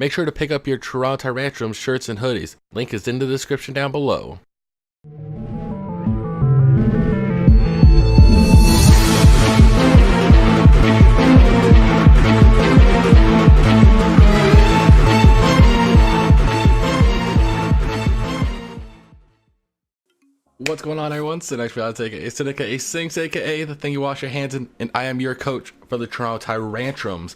Make sure to pick up your Toronto Tyrantrums shirts and hoodies. Link is in the description down below. What's going on, everyone? SiNxRealize, aka SiNx, aka the thing you wash your hands in, and I am your coach for the Toronto Tyrantrums.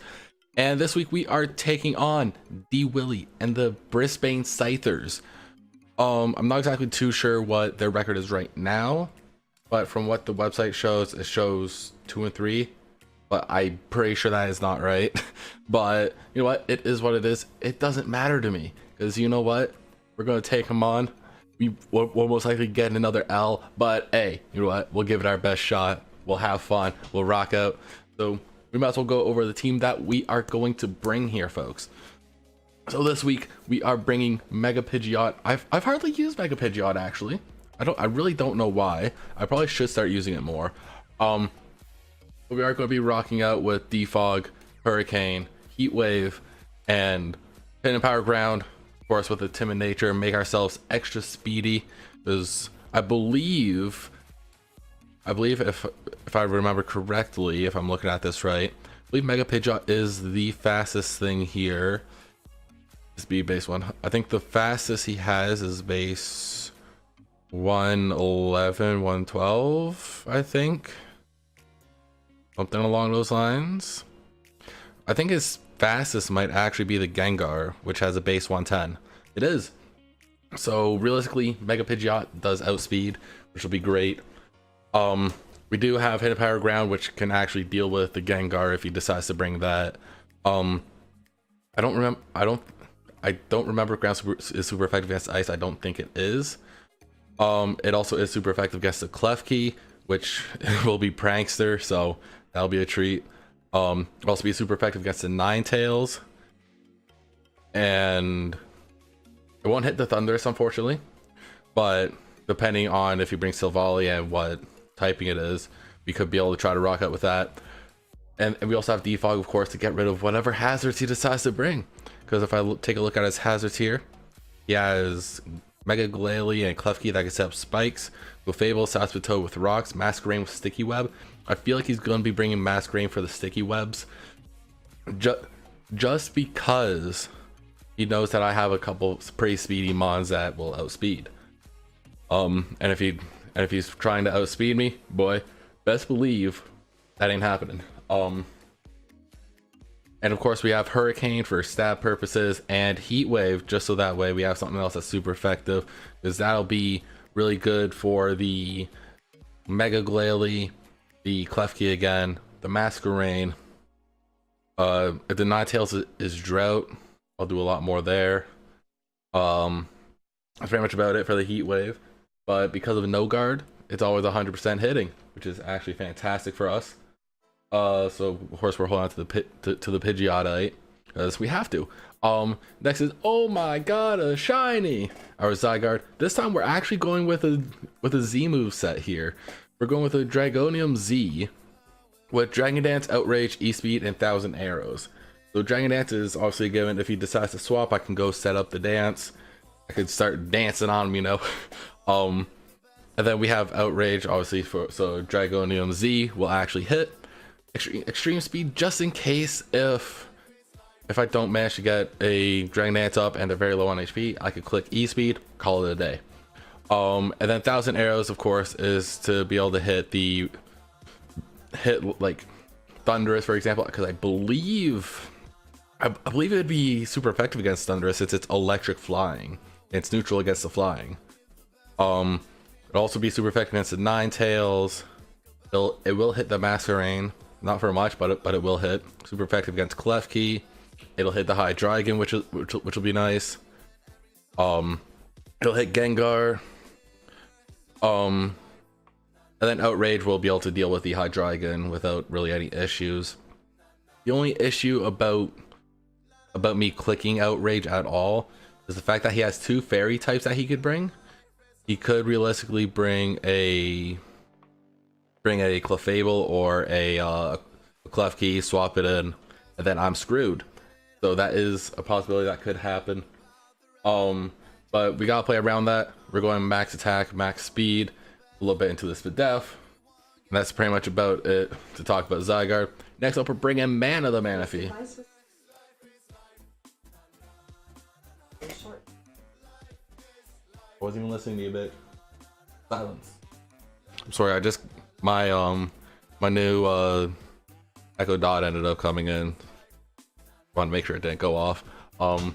And this week we are taking on D Willy and the Brisbane Scythers. I'm not exactly too sure what their record is right now, but from what the website shows, it shows 2-3. But I'm pretty sure that is not right. But you know what? It is what it is. It doesn't matter to me, because you know what? We're gonna take them on. We'll most likely get another L, but hey, you know what? We'll give it our best shot. We'll have fun. We'll rock out. So we might as well go over the team that we are going to bring here, folks. So this week we are bringing Mega Pidgeot. I've hardly used Mega Pidgeot, actually. I really don't know why. I probably should start using it more. But we are going to be rocking out with Defog, Hurricane, Heat Wave, and Pin and Power Ground. Of course, with the timid nature, make ourselves extra speedy, because I believe if I remember correctly, if I'm looking at this right, I believe Mega Pidgeot is the fastest thing here. Speed base one. I think the fastest he has is base 111, 112, I think. Something along those lines. I think his fastest might actually be the Gengar, which has a base 110. It is. So realistically, Mega Pidgeot does outspeed, which will be great. We do have Hidden Power Ground, which can actually deal with the Gengar if he decides to bring that. I don't remember Ground is super effective against Ice. I don't think it is. It also is super effective against the Klefki, which will be Prankster, so that'll be a treat. It'll also be super effective against the Ninetales, and it won't hit the Thundurus, unfortunately, but depending on if you bring Silvally and what typing it is, we could be able to try to rock out with that. And we also have Defog, of course, to get rid of whatever hazards he decides to bring, because if I take a look at his hazards here, he has Mega Glalie and Klefki that can set up spikes, Clefable, Saspatoad with rocks, Masquerain with Sticky Web. I feel like he's going to be bringing Masquerain for the Sticky Webs, just because he knows that I have a couple pretty speedy mons that will outspeed. And if he's trying to outspeed me, boy, best believe that ain't happening. And of course we have Hurricane for stab purposes, and Heat Wave just so that way we have something else that's super effective, because that'll be really good for the Mega Glalie, the Klefki again, the Masquerain. If the Ninetales is Drought, I'll do a lot more there. That's pretty much about it for the Heat Wave. But because of no guard, it's always 100% hitting, which is actually fantastic for us. So of course we're holding on to the Pidgeotite, because we have to. Next is, oh my god, a shiny! Our Zygarde. This time we're actually going with a Z move set here. We're going with a Dragonium Z with Dragon Dance, Outrage, E-Speed, and 1000 Arrows. So Dragon Dance is obviously given if he decides to swap. I can go set up the dance. I could start dancing on him, you know. And then we have Outrage, obviously, so Dragonium Z will actually hit. Extreme Speed, just in case if I don't manage to get a Dragon Dance up and they're very low on HP, I could click E-Speed, call it a day. And then 1000 Arrows, of course, is to be able to hit like Thundurus, for example, because I believe it would be super effective against Thundurus since it's electric flying. It's neutral against the flying. It'll also be super effective against the Ninetales. It will hit the Masquerain, not for much, but it will hit. Super effective against Klefki. It'll hit the Hydreigon, which will be nice. It'll hit Gengar. And then Outrage will be able to deal with the Hydreigon without really any issues. The only issue about me clicking Outrage at all is the fact that he has two fairy types that he could bring. He could realistically bring a Clefable or a Klefki, swap it in, and then I'm screwed. So that is a possibility that could happen. But we gotta play around that. We're going max attack, max speed, a little bit into the SpDef. And that's pretty much about it to talk about Zygarde. Next up, we're bringing Mana the Manaphy. I wasn't even listening to you, bitch. Silence. I'm sorry, I just my new Echo Dot ended up coming in. Want to make sure it didn't go off. I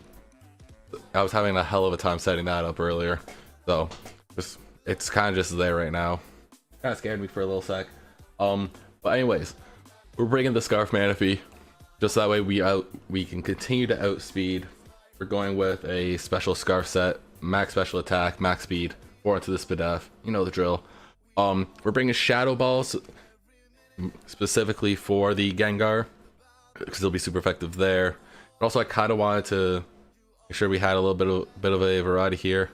was having a hell of a time setting that up earlier, so it's kind of just there right now. Kind of scared me for a little sec. But anyways, we're bringing the Scarf Manaphy, just that way we can continue to outspeed. We're going with a special Scarf set, max special attack, max speed, 4 into the SpDef. You know the drill. We're bringing Shadow Balls specifically for the Gengar, because it'll be super effective there. But also, I kind of wanted to make sure we had a little bit of a variety here.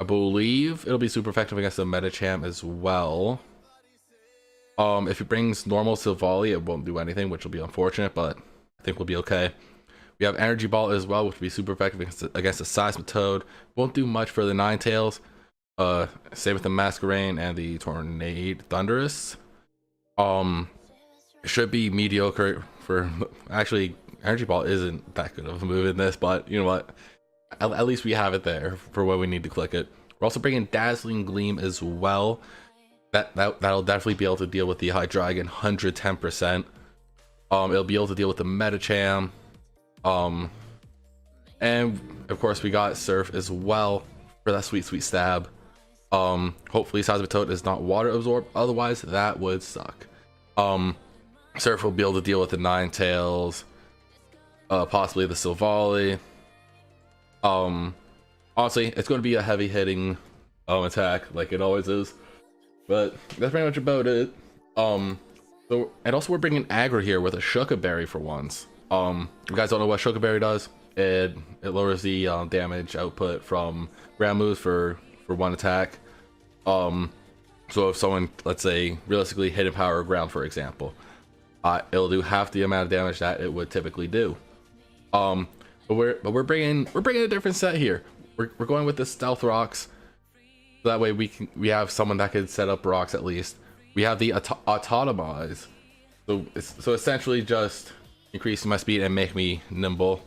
I believe it'll be super effective against the Medicham as well. If it brings normal Silvally, it won't do anything, which will be unfortunate, but I think we'll be okay. We have Energy Ball as well, which will be super effective against the Seismitoad. Won't do much for the Ninetales. Same with the Masquerain and the Tornade Thunderous. It should be mediocre for... Actually, Energy Ball isn't that good of a move in this, but you know what? At least we have it there for when we need to click it. We're also bringing Dazzling Gleam as well. That'll definitely be able to deal with the Hydreigon 110%. It'll be able to deal with the Medicham. And of course we got Surf as well for that sweet stab. Hopefully Seismitoad is not water absorbed, otherwise that would suck. Surf will be able to deal with the Ninetales, possibly the Silvally. Honestly, it's going to be a heavy hitting attack like it always is, but that's pretty much about it. So, and also we're bringing aggro here with a Shuca Berry for once. You guys don't know what Shuca Berry does? It lowers the damage output from ground moves for one attack. So if someone, let's say, realistically hidden power ground, for example, it'll do half the amount of damage that it would typically do. But we're bringing a different set here. We're going with the Stealth Rocks, so that way we have someone that could set up rocks at least. We have the Autotomize, so essentially just increasing my speed and make me nimble.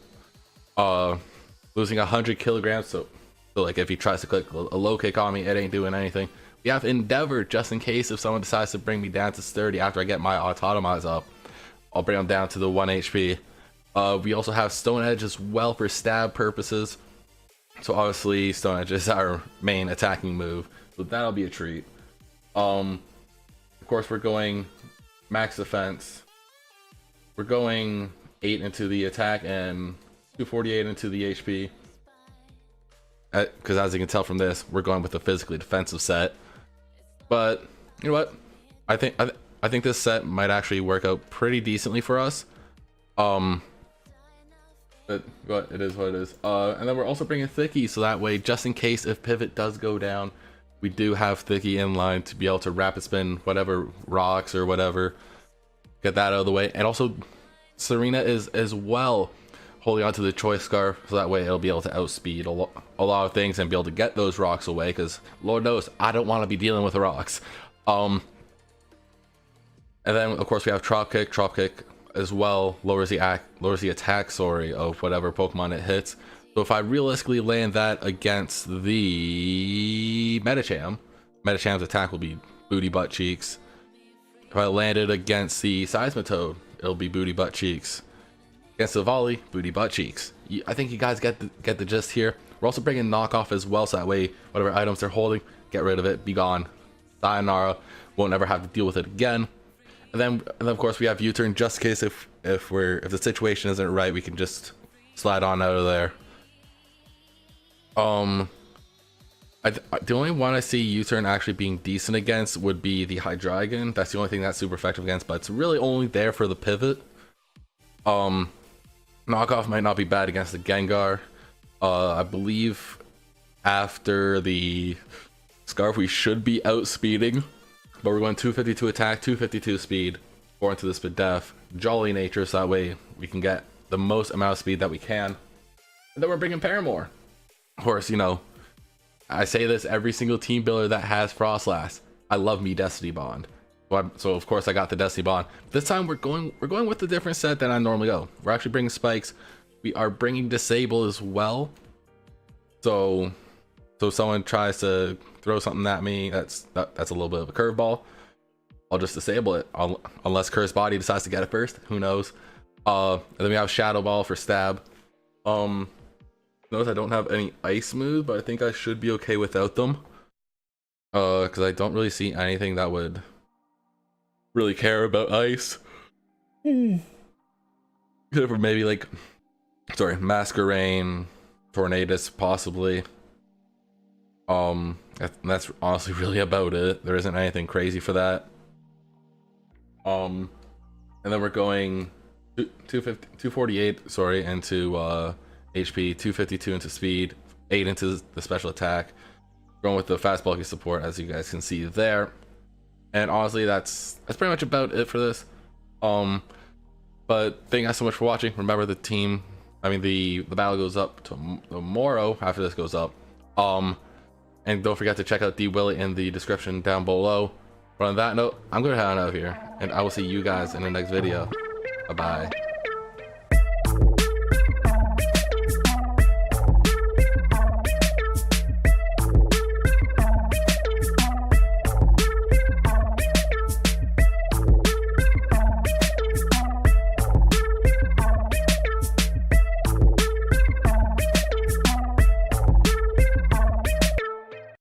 Losing 100 kilograms, so like if he tries to click a low kick on me, it ain't doing anything. We have Endeavor, just in case if someone decides to bring me down to 30 after I get my Autotomize up, I'll bring them down to the 1 HP. We also have Stone Edge as well for stab purposes. So obviously Stone Edge is our main attacking move, so that'll be a treat. Of course we're going max defense. We're going 8 into the attack and 248 into the HP. Because as you can tell from this, we're going with a physically defensive set. But you know what? I think this set might actually work out pretty decently for us. But it is what it is. And then we're also bringing Thicky, so that way, just in case if Pivot does go down, we do have Thicky in line to be able to rapid spin whatever rocks or whatever. Get that out of the way. And also, Serena is as well holding onto the Choice Scarf, so that way it'll be able to outspeed a lot of things and be able to get those rocks away, because Lord knows I don't want to be dealing with rocks. And then of course we have Trop Kick. Trop Kick as well lowers the attack, sorry, of whatever Pokemon it hits. So if I realistically land that against the Medicham's attack will be booty butt cheeks. If I land it against the Seismitoad, it'll be booty butt cheeks. Against the Volley, booty butt cheeks. I think you guys get the gist here. We're also bringing Knockoff as well, so that way whatever items they're holding, get rid of it, be gone. Sayonara, won't ever have to deal with it again. And then of course we have U-turn, just in case if the situation isn't right, we can just slide on out of there. The only one I see U-turn actually being decent against would be the Hydreigon. That's the only thing that's super effective against, but it's really only there for the pivot. Knockoff might not be bad against the Gengar. I believe after the Scarf we should be outspeeding, but we're going 252 attack, 252 speed, 4 into the SpDef, Jolly Nature, so that way we can get the most amount of speed that we can. And then we're bringing Paramore. Of course, you know, I say this every single team builder that has Frostlass. I love me Destiny Bond. So of course I got the Destiny Bond. This time we're going with a different set than I normally go. We're actually bringing spikes. We are bringing disable as well. So someone tries to throw something at me, that's a little bit of a curveball. I'll just disable it, unless Cursed Body decides to get it first. Who knows? And then we have Shadow Ball for stab. Notice I don't have any ice moves, but I think I should be okay without them. Because I don't really see anything that would really care about ice. Except for maybe like, sorry, Masquerain, Tornadus possibly. That's honestly really about it. There isn't anything crazy for that. And then we're going 248, sorry, into HP, 252 into speed, 8 into the special attack. Going with the fast bulky support, as you guys can see there. And honestly, that's pretty much about it for this. But thank you guys so much for watching. Remember, the battle goes up tomorrow after this goes up. And don't forget to check out D Willy in the description down below. But on that note, I'm gonna head on out of here, and I will see you guys in the next video. Bye bye.